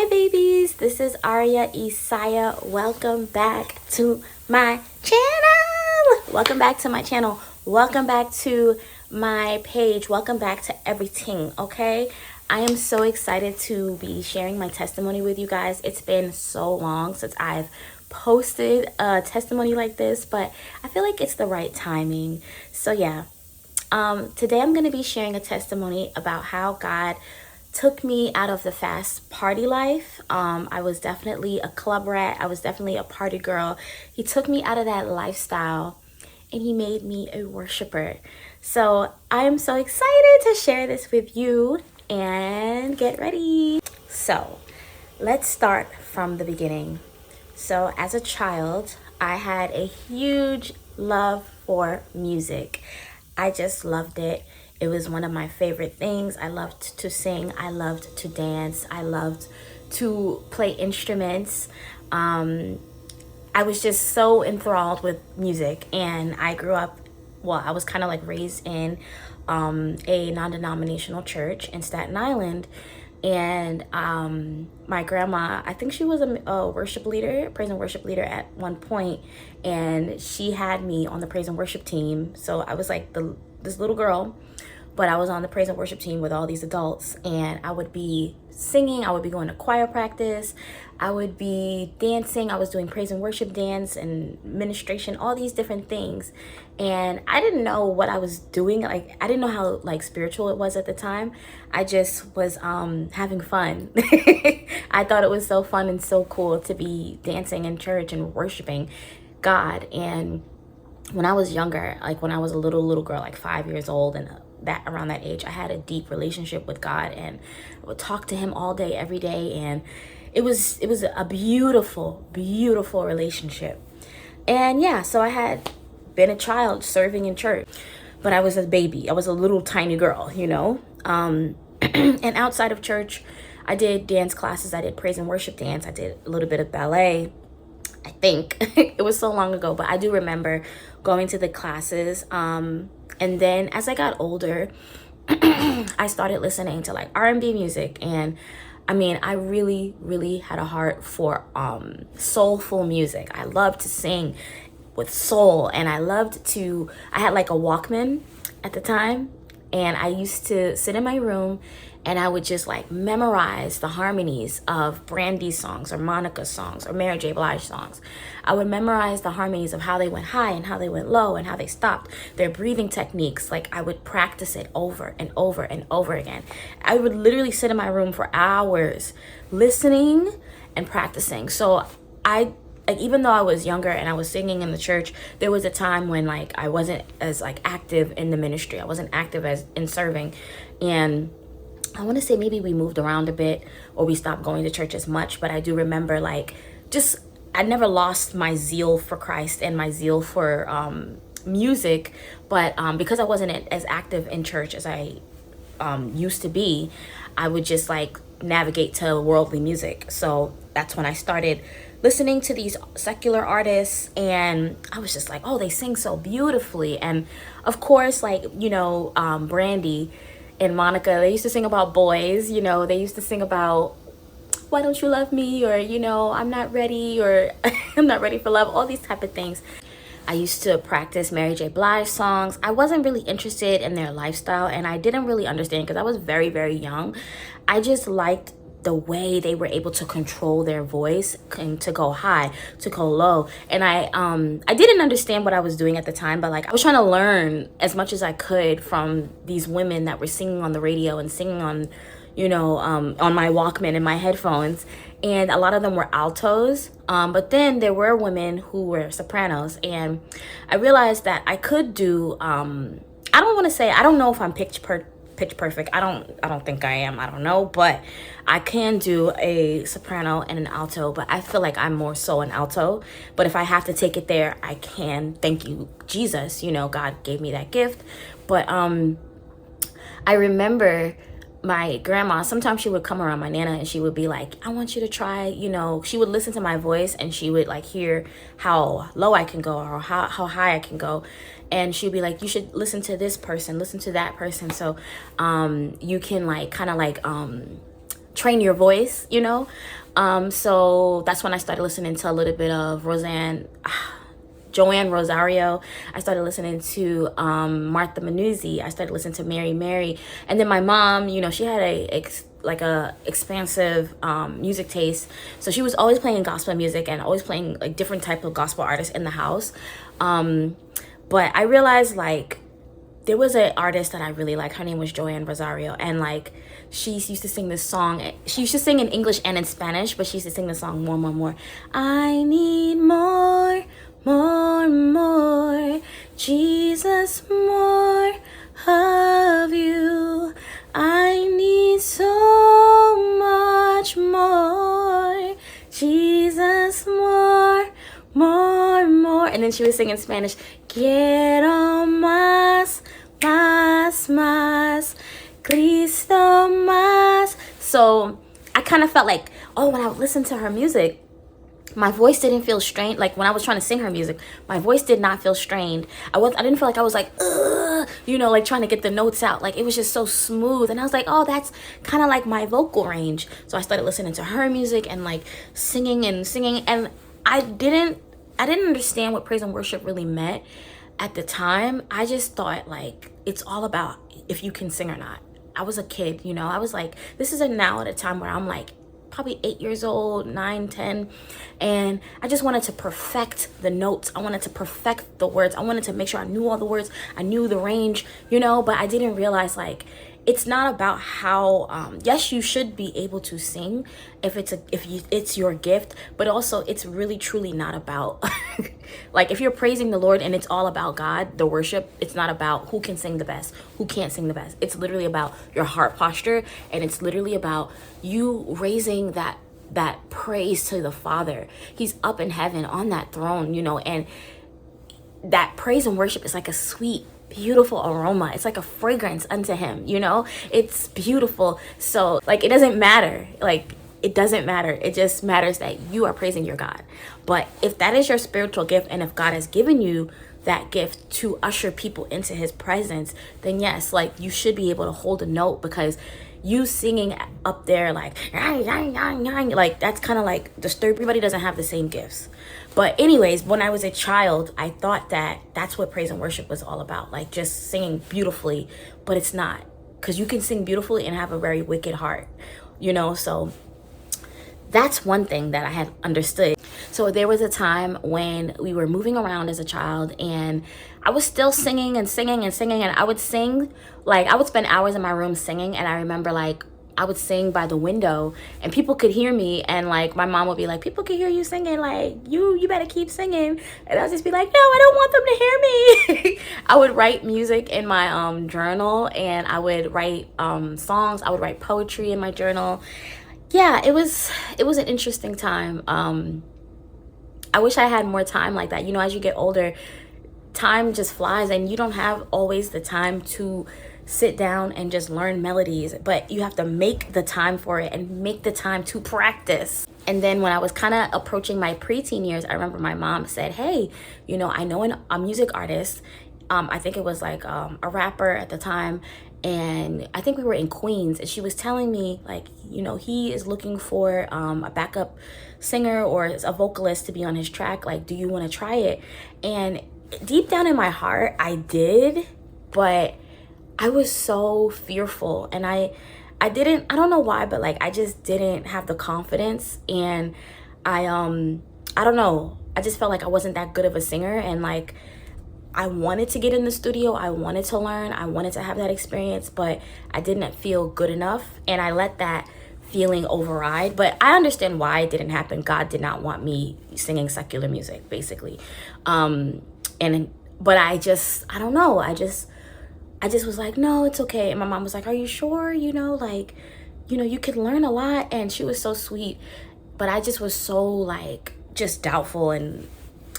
Hi babies, this is Aria Isaiah. Welcome back to my channel. Welcome back to my channel. Welcome back to my page. Welcome back to everything, okay? I am so excited to be sharing my testimony with you guys. It's been so long since I've posted a testimony like this, but I feel like it's the right timing. So yeah, today I'm going to be sharing a testimony about how God took me out of the fast party life. I was definitely a club rat. I was definitely a party girl. He took me out of that lifestyle and he made me a worshiper. So I am so excited to share this with you and get ready. So let's start from the beginning. So as a child, I had a huge love for music. I just loved it. It was one of my favorite things. I loved to sing. I loved to dance. I loved to play instruments. I was just so enthralled with music. And I grew up, well, I was kind of like raised in a non-denominational church in Staten Island. And my grandma, I think she was a worship leader, praise and worship leader at one point, and she had me on the praise and worship team. So I was like this little girl, but I was on the praise and worship team with all these adults, and I would be singing, I would be going to choir practice, I would be dancing, I was doing praise and worship dance and ministration, all these different things. And I didn't know what I was doing. Like, I didn't know how like spiritual it was at the time. I just was having fun. I thought it was so fun and so cool to be dancing in church and worshiping God. And when I was younger, like when I was a little girl, like 5 years old and that around that age, I had a deep relationship with God and I would talk to him all day, every day. And it was a beautiful relationship. And yeah, so I had been a child serving in church, but I was a baby. I was a little tiny girl, you know? And outside of church, I did dance classes. I did praise and worship dance. I did a little bit of ballet. I think it was so long ago, but I do remember going to the classes. And then as I got older, I started listening to like R&B music. And I mean, I really had a heart for soulful music. I loved to sing with soul, and I had like a Walkman at the time, and I used to sit in my room and I would just like memorize the harmonies of Brandy's songs or Monica's songs or Mary J. Blige songs. I would memorize the harmonies of how they went high and how they went low and how they stopped, their breathing techniques. Like, I would practice it over and over and over again. I would literally sit in my room for hours listening and practicing. So like, even though I was younger and I was singing in the church, there was a time when like I wasn't as like active in the ministry. I wasn't active as in serving. And I want to say maybe we moved around a bit or we stopped going to church as much, but I do remember like I never lost my zeal for Christ and my zeal for music, but because I wasn't as active in church as I used to be, I would just like navigate to worldly music. So that's when I started listening to these secular artists, and I was just like, oh, they sing so beautifully. And of course, like, you know, Brandy and Monica, they used to sing about boys, you know, they used to sing about why don't you love me, or, you know, I'm not ready, or I'm not ready for love, all these type of things. I used to practice Mary J. Blige songs. I wasn't really interested in their lifestyle, and I didn't really understand because I was very young. I just liked the way they were able to control their voice and to go high, to go low. And I didn't understand what I was doing at the time, but like I was trying to learn as much as I could from these women that were singing on the radio and singing on, you know, on my Walkman and my headphones. And a lot of them were altos, but then there were women who were sopranos. And I realized that I could do, I don't know if I'm pitch perfect. I don't think I am. I don't know, but I can do a soprano and an alto, but I feel like I'm more so an alto. But if I have to take it there, I can. Thank you, Jesus. You know, God gave me that gift. But I remember my grandma, sometimes she would come around, my nana, and she would be like, I want you to try, you know, she would listen to my voice and she would like hear how low I can go or how high I can go. And she'd be like, you should listen to this person, listen to that person. So you can like kind of like train your voice, you know. So that's when I started listening to a little bit of Joanne Rosario. I started listening to Martha Manuzzi. I started listening to Mary Mary. And then my mom, you know, she had a expansive music taste. So she was always playing gospel music and always playing like different type of gospel artists in the house. But I realized like there was an artist that I really like. Her name was Joanne Rosario. And like she used to sing this song. She used to sing in English and in Spanish, but she used to sing the song More, More, More. I need more, more, more. Jesus, more of you. I need so much more. Jesus, more, more, more. And then she was singing in Spanish. Quiero más, más, más. Cristo más. So I kind of felt like, oh, when I would listen to her music, my voice didn't feel strained. Like when I was trying to sing her music, my voice did not feel strained. I didn't feel like I was like, ugh, you know, like trying to get the notes out. Like it was just so smooth. And I was like, oh, that's kind of like my vocal range. So I started listening to her music and like singing. And I didn't understand what praise and worship really meant at the time. I just thought like, it's all about if you can sing or not. I was a kid, you know, I was like, this is now at a time where I'm like, probably 8 years old, 9, 10, and I just wanted to perfect the notes. I wanted to perfect the words. I wanted to make sure I knew all the words. I knew the range, you know, but I didn't realize like it's not about how yes, you should be able to sing if it's your gift, but also it's really truly not about like if you're praising the Lord and it's all about God, the worship, it's not about who can sing the best, who can't sing the best. It's literally about your heart posture, and it's literally about you raising that praise to the Father. He's up in heaven on that throne, you know, and that praise and worship is like a sweet, beautiful aroma. It's like a fragrance unto him, you know. It's beautiful. So like it doesn't matter, like it doesn't matter. It just matters that you are praising your God. But if that is your spiritual gift, and if God has given you that gift to usher people into his presence, then yes, like you should be able to hold a note, because you singing up there like that's kind of like disturb. Everybody doesn't have the same gifts. But anyways, when I was a child, I thought that that's what praise and worship was all about, like just singing beautifully. But it's not, because you can sing beautifully and have a very wicked heart, you know. So that's one thing that I had understood. So there was a time when we were moving around as a child, and I was still singing and singing and singing, and I would sing, like I would spend hours in my room singing. And I remember like I would sing by the window and people could hear me, and like my mom would be like, people can hear you singing, like you better keep singing. And I would just be like, no, I don't want them to hear me. I would write music in my journal, and I would write songs. I would write poetry in my journal. Yeah, it was an interesting time. I wish I had more time like that. You know, as you get older, time just flies, and you don't have always the time to sit down and just learn melodies, but you have to make the time for it and make the time to practice. And then when I was kind of approaching my preteen years, I remember my mom said, hey, you know, I know a music artist. I think it was like a rapper at the time, and I think we were in Queens, and she was telling me like, you know, he is looking for a backup singer or a vocalist to be on his track. Like, do you want to try it? And deep down in my heart, I did, but I was so fearful, and I don't know why, but like I just didn't have the confidence, and I don't know, I just felt like I wasn't that good of a singer. And like I wanted to get in the studio, I wanted to learn, I wanted to have that experience, but I didn't feel good enough, and I let that feeling override. But I understand why it didn't happen. God did not want me singing secular music, basically. But I don't know, I just was like, no, it's okay. And my mom was like, are you sure? You know, like, you know, you could learn a lot. And she was so sweet, but I just was so like just doubtful, and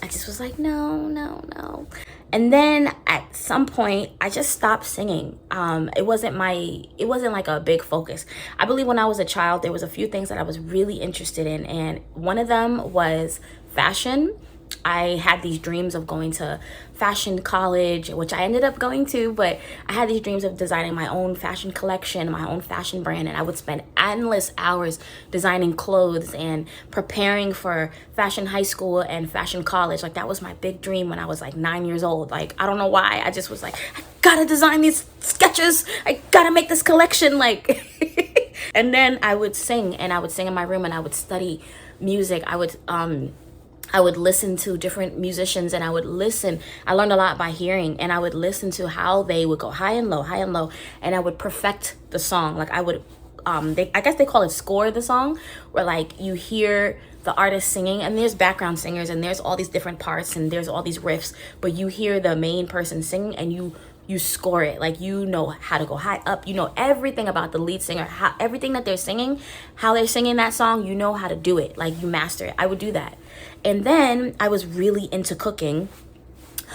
I just was like, no. And then at some point I just stopped singing. It wasn't like a big focus. I believe when I was a child, there was a few things that I was really interested in, and one of them was fashion. I had these dreams of going to fashion college, which I ended up going to, but I had these dreams of designing my own fashion collection, my own fashion brand, and I would spend endless hours designing clothes and preparing for fashion high school and fashion college. Like, that was my big dream when I was like 9 years old. Like, I don't know why. I just was like, I gotta design these sketches. I gotta make this collection. Like, and then I would sing, and I would sing in my room, and I would study music. I would listen to different musicians, and I learned a lot by hearing, and I would listen to how they would go high and low, and I would perfect the song. Like, I would, I guess they call it score the song, where like you hear the artist singing, and there's background singers, and there's all these different parts, and there's all these riffs, but you hear the main person singing, and you score it. Like, you know how to go high up, you know everything about the lead singer, how everything that they're singing, how they're singing that song, you know how to do it. Like, you master it. I would do that. And then I was really into cooking.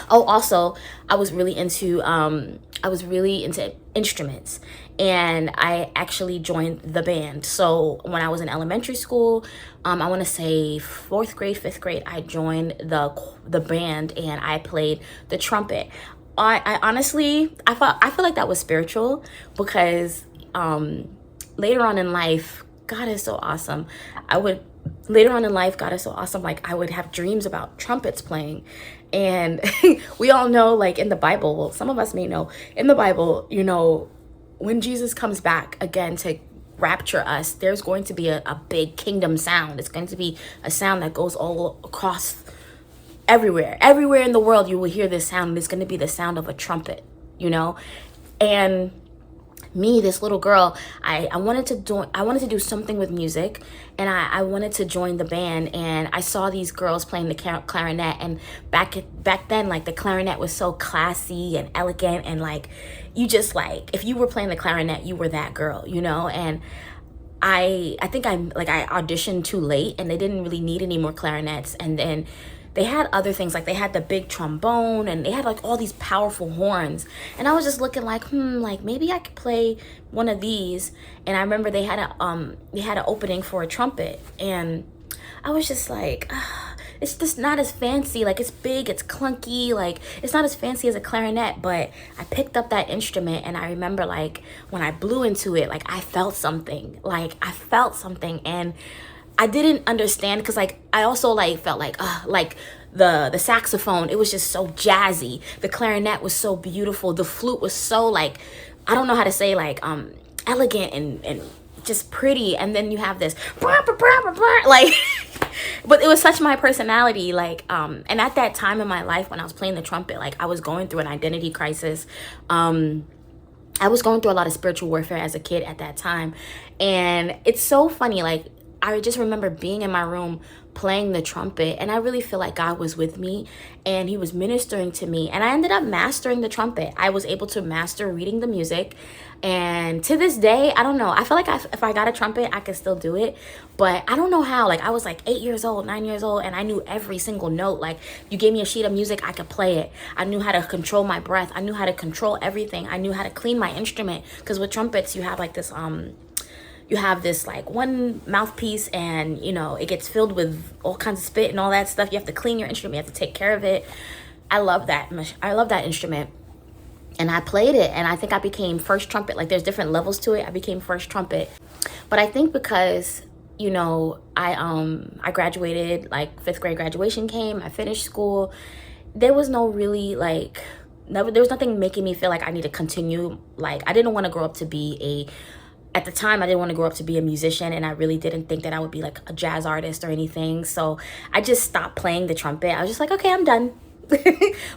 Oh, also, I was really into instruments, and I actually joined the band. So when I was in elementary school, I want to say 4th grade, 5th grade, I joined the band, and I played the trumpet. I honestly, I feel like that was spiritual, because later on in life, God is so awesome. God is so awesome. Like, I would have dreams about trumpets playing. And we all know, like, in the Bible, well, some of us may know, in the Bible, you know, when Jesus comes back again to rapture us, there's going to be a big kingdom sound. It's going to be a sound that goes all across everywhere in the world. You will hear this sound. It's going to be the sound of a trumpet, you know. And me, this little girl, I wanted to do something with music, and I wanted to join the band. And I saw these girls playing the clarinet, and back then, like, the clarinet was so classy and elegant, and like, you just, like, if you were playing the clarinet, you were that girl, you know. And I think I auditioned too late, and they didn't really need any more clarinets. And then they had other things, like they had the big trombone, and they had like all these powerful horns. And I was just looking like, like, maybe I could play one of these. And I remember they had an opening for a trumpet, and I was just like, it's just not as fancy. Like, it's big, it's clunky, like, it's not as fancy as a clarinet. But I picked up that instrument, and I remember, like, when I blew into it, like, I felt something. And I didn't understand, because like, I also like felt like the saxophone, it was just so jazzy. The clarinet was so beautiful. The flute was so, like, I don't know how to say, like, elegant and just pretty. And then you have this like, but it was such my personality. Like, and at that time in my life, when I was playing the trumpet, like, I was going through an identity crisis. I was going through a lot of spiritual warfare as a kid at that time. And it's so funny, like, I just remember being in my room playing the trumpet, and I really feel like God was with me, and he was ministering to me, and I ended up mastering the trumpet. I was able to master reading the music, and to this day, I don't know, I feel like if I got a trumpet, I could still do it, but I don't know how. Like, I was like 8 years old, 9 years old, and I knew every single note. Like, you gave me a sheet of music, I could play it. I knew how to control my breath. I knew how to control everything. I knew how to clean my instrument, because with trumpets, you have like this like one mouthpiece, and you know, it gets filled with all kinds of spit and all that stuff. You have to clean your instrument, you have to take care of it. I love that instrument, and I played it, and I think I became first trumpet. Like, there's different levels to it. I became first trumpet. But I think because, you know, I graduated, like 5th grade graduation came, I finished school, there was no really like, there was nothing making me feel like I need to continue. Like, I didn't want to grow up to be at the time, I didn't want to grow up to be a musician, and I really didn't think that I would be like a jazz artist or anything. So I just stopped playing the trumpet. I was just like, okay, I'm done.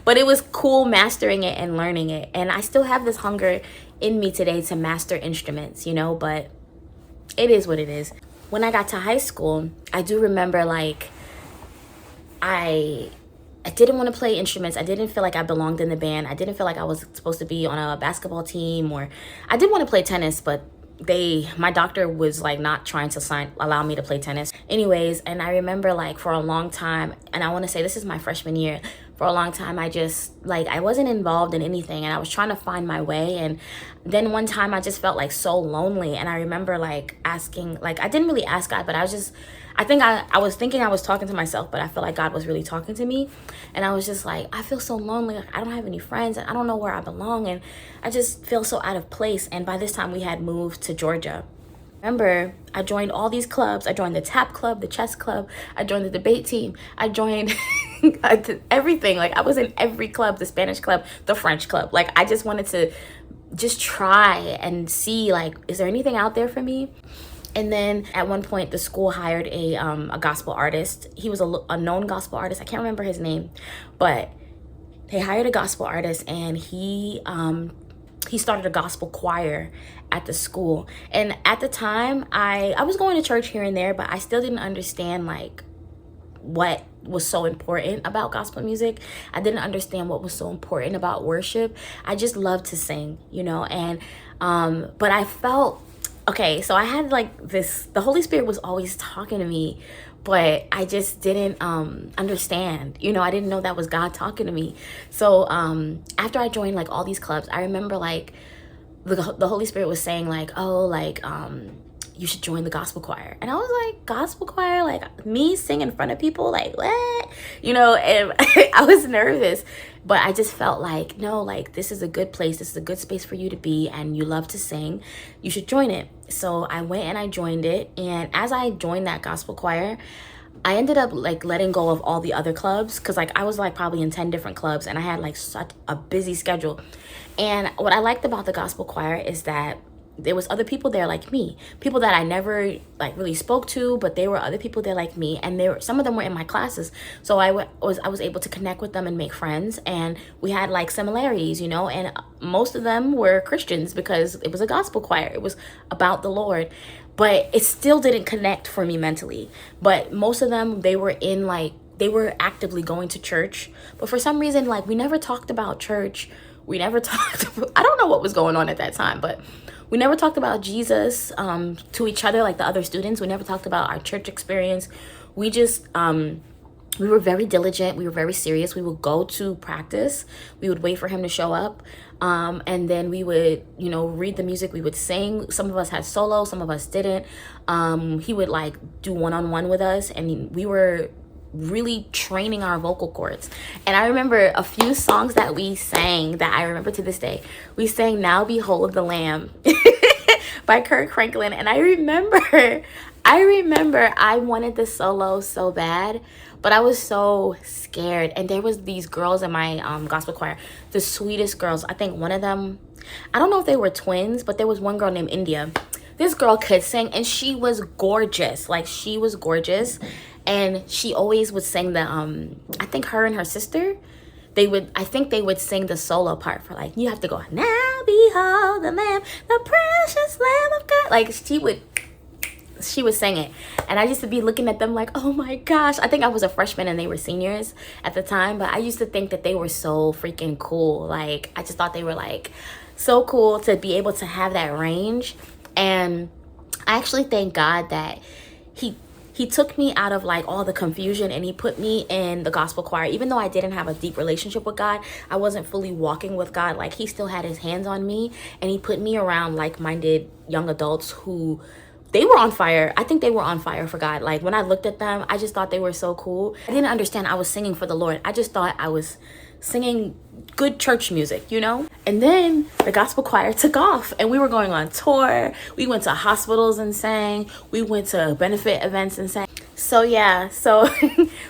But it was cool mastering it and learning it. And I still have this hunger in me today to master instruments, you know, but it is what it is. When I got to high school, I do remember, like, I didn't want to play instruments. I didn't feel like I belonged in the band. I didn't feel like I was supposed to be on a basketball team, or I did want to play tennis, but my doctor was like not trying to allow me to play tennis anyways. And I remember, like, for a long time, and I want to say this is my freshman year, for a long time, I just, like, I wasn't involved in anything, and I was trying to find my way. And then one time I just felt like so lonely, and I remember like asking, like, I didn't really ask God, but I was just, I think I was thinking I was talking to myself, but I feel like God was really talking to me. And I was just like, I feel so lonely. Like, I don't have any friends, and I don't know where I belong, and I just feel so out of place. And by this time we had moved to Georgia. Remember, I joined all these clubs. I joined the tap club, the chess club. I joined the debate team. I joined everything. Like, I was in every club, the Spanish club, the French club. Like, I just wanted to just try and see, like, is there anything out there for me? And then at one point, the school hired a gospel artist. He was a known gospel artist. I can't remember his name, but they hired a gospel artist, and he started a gospel choir at the school. And at the time, I was going to church here and there, but I still didn't understand like what was so important about gospel music. I didn't understand what was so important about worship. I just loved to sing, you know. And but I felt, okay, so I had like this, the Holy Spirit was always talking to me, but I just didn't understand, you know. I didn't know that was God talking to me. So after I joined like all these clubs, I remember like the Holy Spirit was saying like, oh, like you should join the gospel choir. And I was like, gospel choir? Like, me sing in front of people? Like, what? You know, and I was nervous, but I just felt like, no, like, this is a good place. This is a good space for you to be, and you love to sing. You should join it. So I went and I joined it. And as I joined that gospel choir, I ended up like letting go of all the other clubs, because like I was like probably in 10 different clubs, and I had like such a busy schedule. And what I liked about the gospel choir is that there was other people there like me, people that I never like really spoke to, but they were other people there like me, and some of them were in my classes. So I was able to connect with them and make friends, and we had like similarities, you know. And most of them were Christians, because it was a gospel choir. It was about the Lord, but it still didn't connect for me mentally. But most of them, they were actively going to church, but for some reason, like, we never talked about church. We never talked about, I don't know what was going on at that time, but we never talked about Jesus to each other like the other students. We never talked about our church experience. We just, we were very diligent. We were very serious. We would go to practice. We would wait for him to show up. And then we would, you know, read the music. We would sing. Some of us had solo. Some of us didn't. He would like do one-on-one with us. And we were really training our vocal cords. And I remember a few songs that we sang that I remember to this day. We sang Now Behold the Lamb by Kirk Franklin. And I remember I wanted the solo so bad, but I was so scared. And there was these girls in my gospel choir, the sweetest girls. I think one of them, I don't know if they were twins, but there was one girl named India. This girl could sing, and she was gorgeous. Like, she was gorgeous. And she always would sing the I think her and her sister, they would sing the solo part for like, you have to go, now behold the Lamb, the precious Lamb of God. Like, she would sing it. And I used to be looking at them like, oh my gosh. I think I was a freshman and they were seniors at the time, but I used to think that they were so freaking cool. Like, I just thought they were like so cool to be able to have that range. And I actually thank God that he took me out of like all the confusion, and he put me in the gospel choir. Even though I didn't have a deep relationship with God, I wasn't fully walking with God, like, he still had his hands on me, and he put me around like-minded young adults who, they were on fire. I think they were on fire for God. Like, when I looked at them, I just thought they were so cool. I didn't understand I was singing for the Lord. I just thought I was singing good church music, you know? And then the gospel choir took off, and we were going on tour. We went to hospitals and sang. We went to benefit events and sang. So yeah, so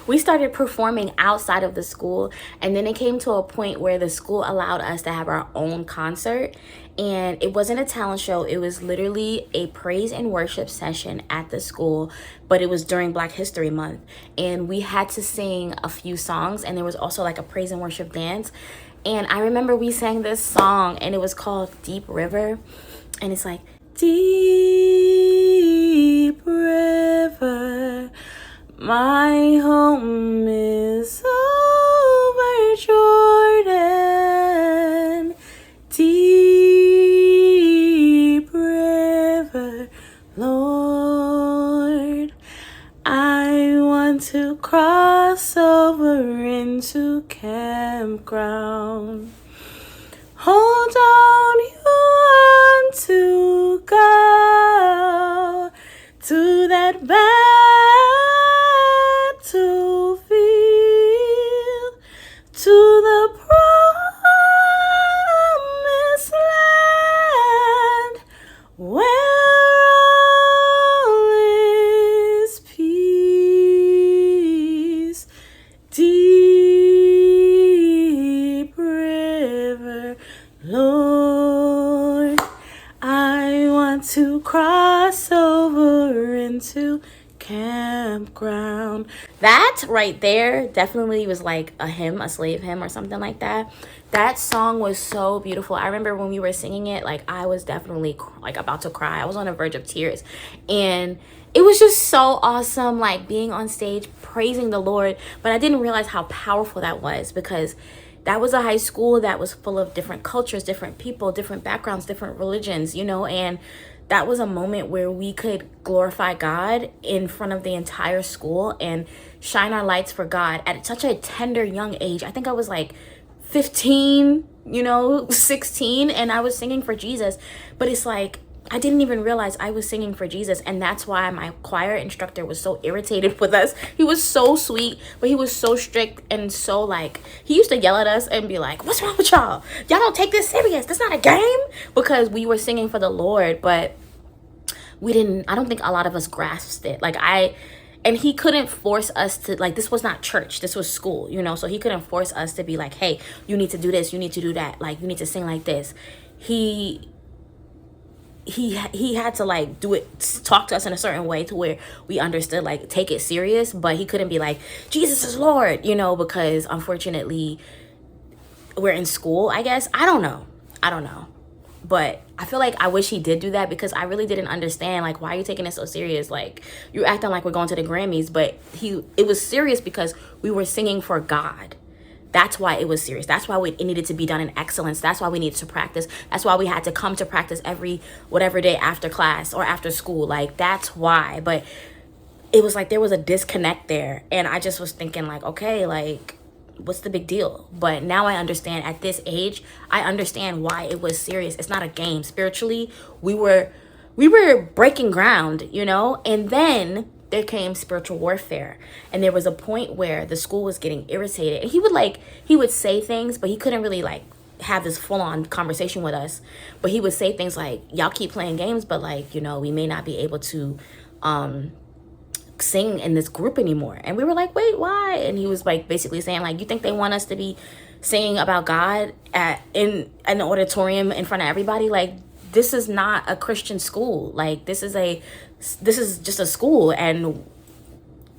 we started performing outside of the school, and then it came to a point where the school allowed us to have our own concert. And it wasn't a talent show. It was literally a praise and worship session at the school, but it was during Black History Month. And we had to sing a few songs, and there was also like a praise and worship dance. And I remember we sang this song, and it was called Deep River. And it's like, deep river, my home is over Jordan. Deep river, Lord, I want to cross over into Canaan. campground. Hold on, you want to go to that battlefield, to the promised land, where all is peace. Deep river, Lord, I want to cross over into campground. That right there definitely was like a hymn, a slave hymn or something like that. That song was so beautiful. I remember when we were singing it, like I was definitely like about to cry. I was on the verge of tears, and it was just so awesome, like being on stage praising the Lord. But I didn't realize how powerful that was, because that was a high school that was full of different cultures, different people, different backgrounds, different religions, you know, and that was a moment where we could glorify God in front of the entire school and shine our lights for God at such a tender young age. I think I was like 15, 16, and I was singing for Jesus. But it's like, I didn't even realize I was singing for Jesus. And that's why my choir instructor was so irritated with us. He was so sweet, but he was so strict, and so like, he used to yell at us and be like, what's wrong with y'all? Y'all don't take this serious. That's not a game. Because we were singing for the Lord, but I don't think a lot of us grasped it. And he couldn't force us to, like, this was not church, this was school, so he couldn't force us to be like, hey, you need to do this, you need to do that, like, you need to sing like this. He had to like do it, talk to us in a certain way to where we understood, like, take it serious. But he couldn't be like, Jesus is Lord, because unfortunately we're in school, I guess. I don't know, but I feel like I wish he did do that, because I really didn't understand, like, why are you taking it so serious? Like, you're acting like we're going to the Grammys. But it was serious because we were singing for God. That's why it was serious. That's why it needed to be done in excellence. That's why we needed to practice. That's why we had to come to practice every whatever day after class or after school. Like, that's why. But it was like there was a disconnect there. And I just was thinking, like, okay, like, what's the big deal? But now I understand, at this age, I understand why it was serious. It's not a game. Spiritually, we were breaking ground, and then there came spiritual warfare. And there was a point where the school was getting irritated, and he would say things, but he couldn't really like have this full-on conversation with us. But he would say things like, y'all keep playing games, but like, we may not be able to sing in this group anymore. And we were like, wait, why? And he was like basically saying, like, you think they want us to be singing about God in an auditorium in front of everybody? Like, this is not a Christian school. Like, this is just a school, and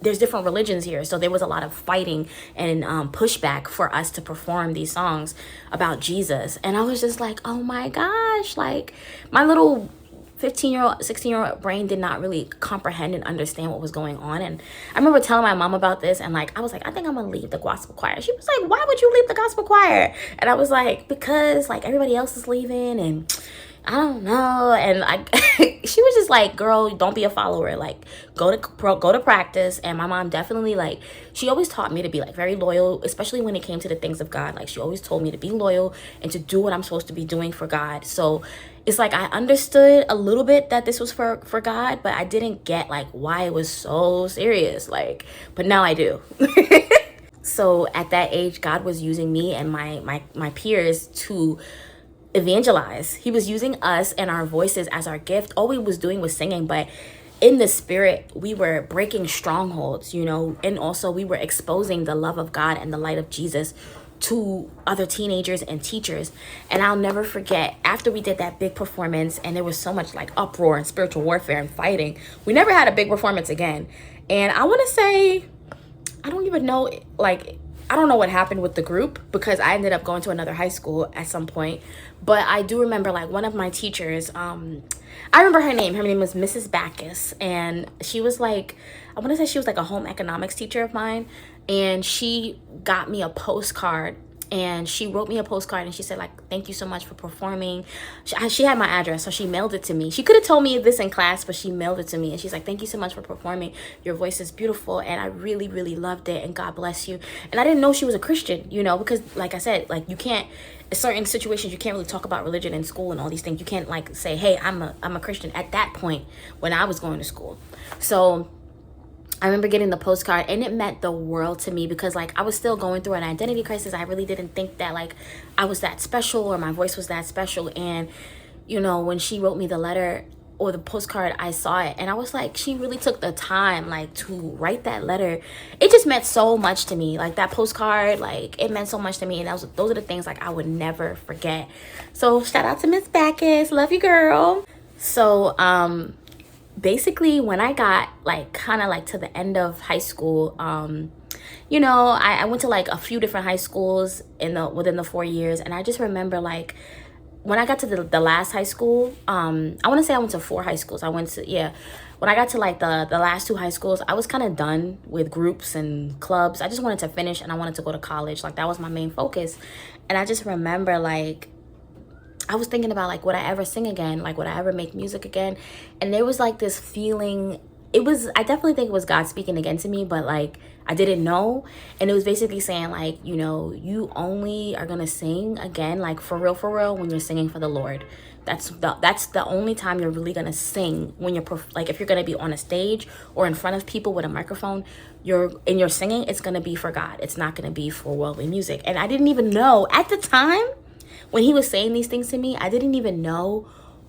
there's different religions here. So there was a lot of fighting and pushback for us to perform these songs about Jesus. And I was just like, oh my gosh, like, my little 15-year-old, 16-year-old brain did not really comprehend and understand what was going on. And I remember telling my mom about this, and like, I was like, I think I'm gonna leave the gospel choir. She was like, why would you leave the gospel choir? And I was like, because like everybody else is leaving, and I don't know. And she was just like, girl, don't be a follower. Like, go to practice. And my mom definitely, like, she always taught me to be like very loyal, especially when it came to the things of God. Like, she always told me to be loyal and to do what I'm supposed to be doing for God. So it's like, I understood a little bit that this was for God, but I didn't get like why it was so serious. Like, but now I do. So at that age, God was using me and my peers to evangelize. He was using us and our voices as our gift. All we was doing was singing, but in the spirit, we were breaking strongholds, and also we were exposing the love of God and the light of Jesus to other teenagers and teachers. And I'll never forget, after we did that big performance, and there was so much like uproar and spiritual warfare and fighting, we never had a big performance again. And I want to say, I don't even know, like, I don't know what happened with the group, because I ended up going to another high school at some point. But I do remember, like, one of my teachers, I remember her name. Her name was Mrs. Backus. And she was like, I want to say she was like a home economics teacher of mine. And she got me a postcard and she wrote me a postcard, and she said, like, thank you so much for performing. She had my address, so she mailed it to me. She could have told me this in class, but she mailed it to me, and she's like, thank you so much for performing. Your voice is beautiful, and I really, really loved it, and God bless you. And I didn't know she was a Christian, you know, because like I said, like, you can't, in certain situations, you can't really talk about religion in school and all these things. You can't like say, hey, I'm a Christian at that point when I was going to school. So I remember getting the postcard, and it meant the world to me, because like I was still going through an identity crisis. I really didn't think that like I was that special, or my voice was that special. And you know, when she wrote me the letter or the postcard, I saw it, and I was like, she really took the time like to write that letter. It just meant so much to me. Like that postcard, like it meant so much to me, and those are the things like I would never forget. So shout out to Miss Backus, love you, girl. So basically when I got like kind of like to the end of high school, you know, I went to like a few different high schools within the 4 years. And I just remember like when I got to the last high school, I want to say I went to 4 high schools. When I got to like the last 2 high schools, I was kind of done with groups and clubs. I just wanted to finish, and I wanted to go to college. Like that was my main focus. And I just remember like I was thinking about like, would I ever sing again? Like, would I ever make music again? And there was like this feeling. I definitely think it was God speaking again to me, but like I didn't know. And it was basically saying like, you know, you only are gonna sing again, like for real, when you're singing for the Lord. That's the only time you're really gonna sing, when you're like, if you're gonna be on a stage or in front of people with a microphone, you're singing, it's gonna be for God. It's not gonna be for worldly music. And I didn't even know at the time when he was saying these things to me, I didn't even know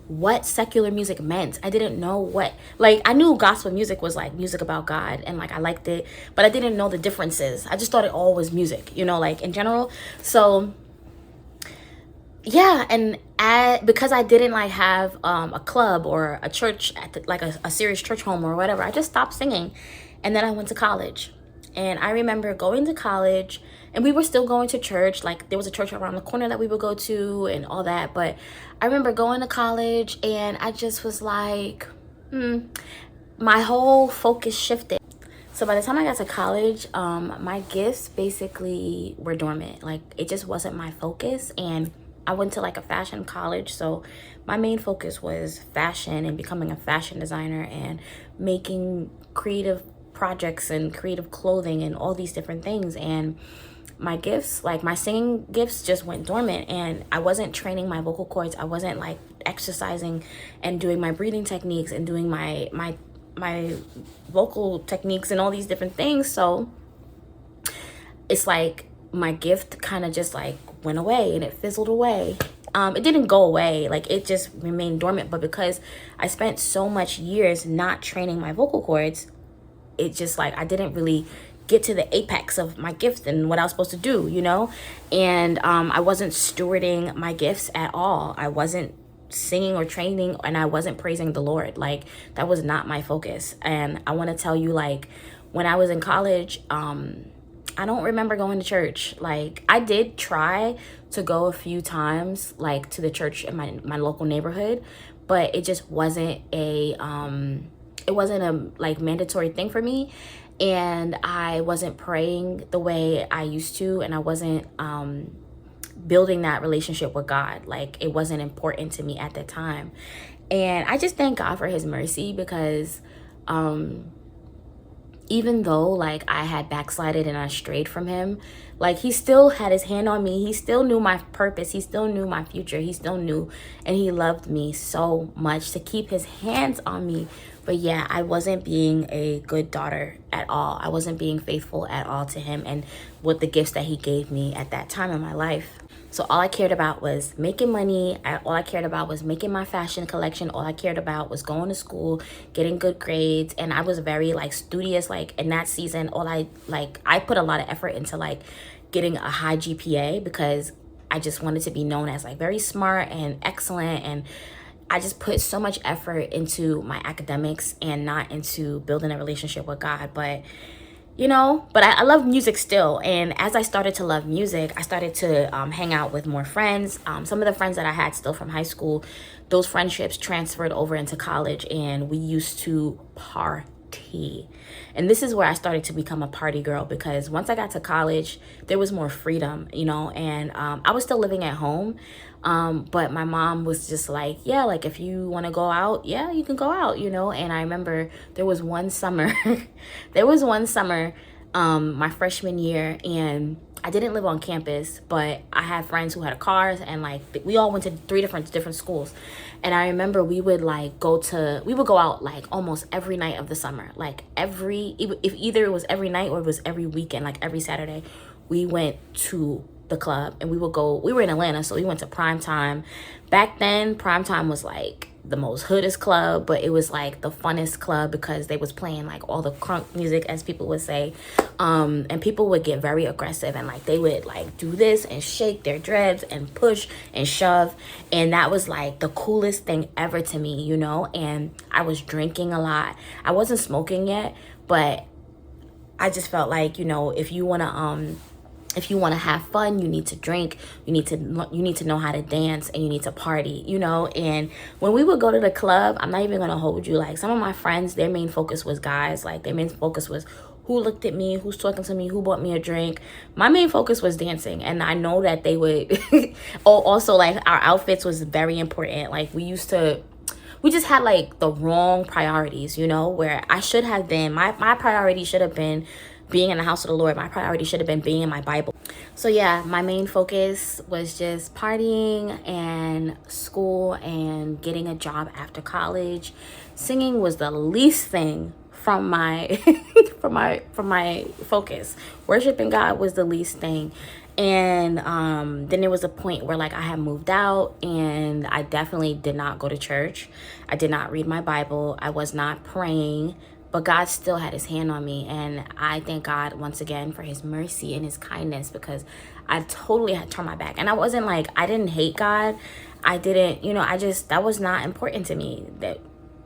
what secular music meant. I didn't know what, like, I knew gospel music was like music about God, and like I liked it, but I didn't know the differences. I just thought it all was music, you know, like in general. So yeah, and because I didn't like have a club or a church like a serious church home or whatever, I just stopped singing. And then I went to college. And I remember going to college, and we were still going to church. Like there was a church around the corner that we would go to and all that. But I remember going to college, and I just was like, my whole focus shifted. So by the time I got to college, my gifts basically were dormant. Like it just wasn't my focus. And I went to like a fashion college. So my main focus was fashion and becoming a fashion designer and making creative projects and creative clothing and all these different things. And my gifts, like my singing gifts, just went dormant, and I wasn't training my vocal cords. I wasn't like exercising and doing my breathing techniques and doing my vocal techniques and all these different things. So it's like my gift kind of just like went away, and it fizzled away. It didn't go away, like it just remained dormant. But because I spent so much years not training my vocal cords, it just like I didn't really get to the apex of my gift and what I was supposed to do, you know. And I wasn't stewarding my gifts at all. I wasn't singing or training, and I wasn't praising the Lord. Like that was not my focus. And I want to tell you, like when I was in college, I don't remember going to church. Like I did try to go a few times like to the church in my local neighborhood, but it just wasn't a like mandatory thing for me. And I wasn't praying the way I used to, and I wasn't building that relationship with God. Like it wasn't important to me at that time. And I just thank God for his mercy, because even though like I had backslided and I strayed from him, like he still had his hand on me. He still knew my purpose. He still knew my future. He still knew, and he loved me so much to keep his hands on me. But yeah, I wasn't being a good daughter at all. I wasn't being faithful at all to him and with the gifts that he gave me at that time in my life. So all I cared about was making money. All I cared about was making my fashion collection. All I cared about was going to school, getting good grades. And I was very like studious. Like in that season, I put a lot of effort into like getting a high GPA, because I just wanted to be known as like very smart and excellent. And I just put so much effort into my academics and not into building a relationship with God. But you know, but I love music still. And as I started to love music, I started to hang out with more friends. Some of the friends that I had still from high school, those friendships transferred over into college, and we used to party. T. And this is where I started to become a party girl, because once I got to college, there was more freedom, you know, and I was still living at home. But my mom was just like, yeah, like if you want to go out, yeah, you can go out, you know. And I remember there was one summer, my freshman year, and I didn't live on campus, but I had friends who had cars, and like we all went to three different schools. And I remember we would go out like almost every night of the summer, like if either it was every night or it was every weekend, like every Saturday, we went to the club. And we were in Atlanta, so we went to Prime Time. Back then, Prime Time was like the most hoodest club, but it was like the funnest club because they was playing like all the crunk music, as people would say. And people would get very aggressive, and like they would like do this and shake their dreads and push and shove. And that was like the coolest thing ever to me, you know. And I was drinking a lot. I wasn't smoking yet, but I just felt like, you know, if you want to have fun, you need to drink, you need to know how to dance, and you need to party, you know. And when we would go to the club, I'm not even gonna hold you, like some of my friends, their main focus was guys. Like their main focus was who looked at me, who's talking to me, who bought me a drink. My main focus was dancing. And I know that they would also, like, our outfits was very important. Like we just had like the wrong priorities, you know, where I should have been, my priority should have been being in the house of the Lord. My priority should have been being in my Bible. So yeah, my main focus was just partying and school and getting a job after college. Singing was the least thing from my from my focus. Worshiping God was the least thing. And then there was a point where like I had moved out, and I definitely did not go to church. I did not read my Bible. I was not praying. But God still had his hand on me. And I thank God once again for his mercy and his kindness, because I totally had turned my back. And I wasn't like, I didn't hate God. I didn't, you know, that was not important to me.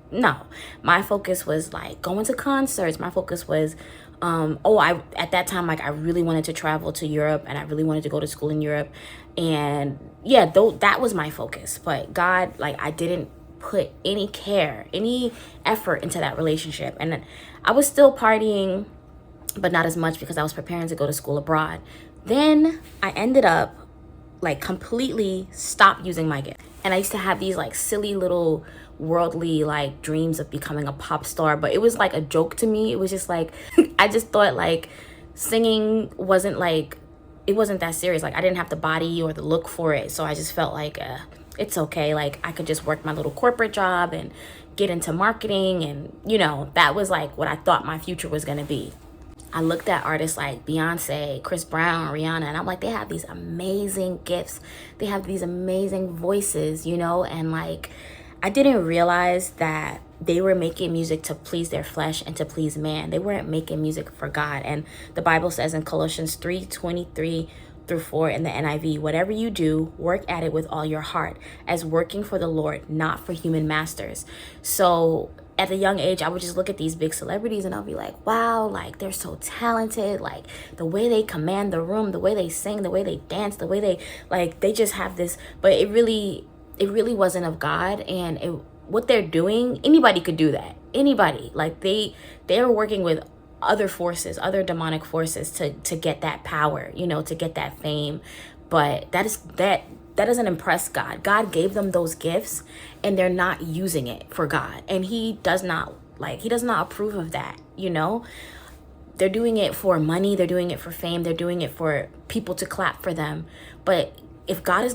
No, my focus was like going to concerts. My focus was, at that time, like I really wanted to travel to Europe, and I really wanted to go to school in Europe. And yeah, that was my focus. But God, like I didn't put any effort into that relationship. And I was still partying, but not as much, because I was preparing to go to school abroad. Then I ended up like completely stopped using my gift. And I used to have these like silly little worldly like dreams of becoming a pop star, but it was like a joke to me. It was just like I just thought like singing wasn't that serious. Like I didn't have the body or the look for it. So I just felt like it's okay. Like I could just work my little corporate job and get into marketing. And, you know, that was like what I thought my future was going to be. I looked at artists like Beyonce, Chris Brown, Rihanna, and I'm like, they have these amazing gifts. They have these amazing voices, you know, and like, I didn't realize that they were making music to please their flesh and to please man. They weren't making music for God. And the Bible says in Colossians 3:23-4 in the NIV, whatever you do, work at it with all your heart, as working for the Lord, not for human masters. So at a young age, I would just look at these big celebrities and I'll be like, wow, like they're so talented. Like the way they command the room, the way they sing, the way they dance, the way they just have this, but it really wasn't of God. And what they're doing, anybody could do that. Anybody, like they're working with other forces, other demonic forces to get that power, you know, to get that fame. But that doesn't impress God. God gave them those gifts and they're not using it for God. And he does not approve of that, you know? They're doing it for money, they're doing it for fame, they're doing it for people to clap for them. But if God is